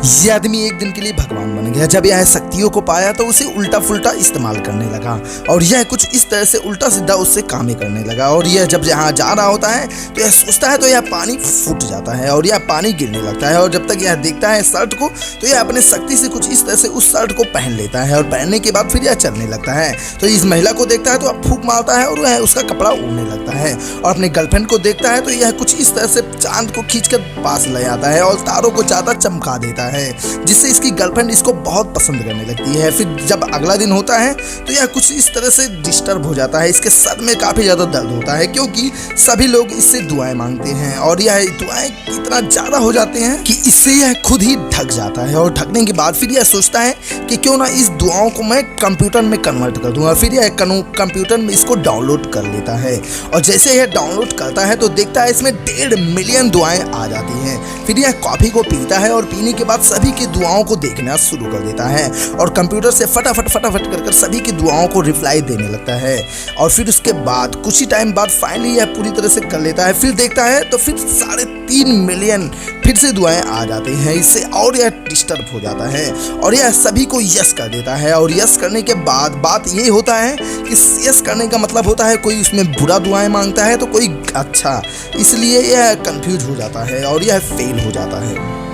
ये आदमी एक दिन के लिए भगवान बन गया। जब यह शक्तियों को पाया तो उसे उल्टा फुल्टा इस्तेमाल करने लगा और यह कुछ इस तरह से उल्टा सीधा उससे कामें करने लगा। और यह जब यहाँ जा रहा होता है तो यह सोचता है तो यह पानी फूट जाता है और यह पानी गिरने लगता है। और जब तक यह देखता है शर्ट को तो यह अपने शक्ति से कुछ इस तरह से उस शर्ट को पहन लेता है और पहनने के बाद फिर यह चलने लगता है। तो इस महिला को देखता है तो अब फूंक मारता है और वह उसका कपड़ा उड़ने लगता है। और अपने गर्लफ्रेंड को देखता है तो यह कुछ इस तरह से चांद को खींचकर पास ले आता है और तारों को ज्यादा चमका देता है, जिससे इसकी गर्लफ्रेंड इसको बहुत पसंद करने लगती है। फिर जब अगला दिन होता है तो यह कुछ इस तरह से डिस्टर्ब हो जाता है। इसके सर में काफी ज्यादा दर्द होता है क्योंकि सभी लोग इससे दुआएं मांगते हैं और यह दुआएं इतना ज्यादा हो जाते हैं कि इससे यह खुद ही ढक जाता है। और ढकने के बाद फिर यह सोचता है कि क्यों ना इस दुआओं को मैं कंप्यूटर में कन्वर्ट कर दूंगा। फिर यह कंप्यूटर में इसको डाउनलोड कर लेता है और जैसे यह डाउनलोड करता है तो देखता है इसमें 1.5 मिलियन दुआएं आ जाती हैं। फिर यह कॉफी को पीता है और पीने के बाद सभी की दुआओं को देखना शुरू कर देता है और कंप्यूटर से फटाफट कर सभी की दुआओं को रिप्लाई देने लगता है। और फिर उसके बाद कुछ ही टाइम बाद फाइनली यह पूरी तरह से कर लेता है। फिर देखता है तो फिर 3.5 मिलियन फिर से दुआएं आ जाती हैं। इससे और यह डिस्टर्ब हो जाता है और यह सभी को यस कर देता है। और यस करने के बाद बात ये होता है कि यस करने का मतलब होता है कोई उसमें बुरा दुआएं मांगता है तो कोई अच्छा, इसलिए यह कंफ्यूज हो जाता है और यह फेल हो जाता है।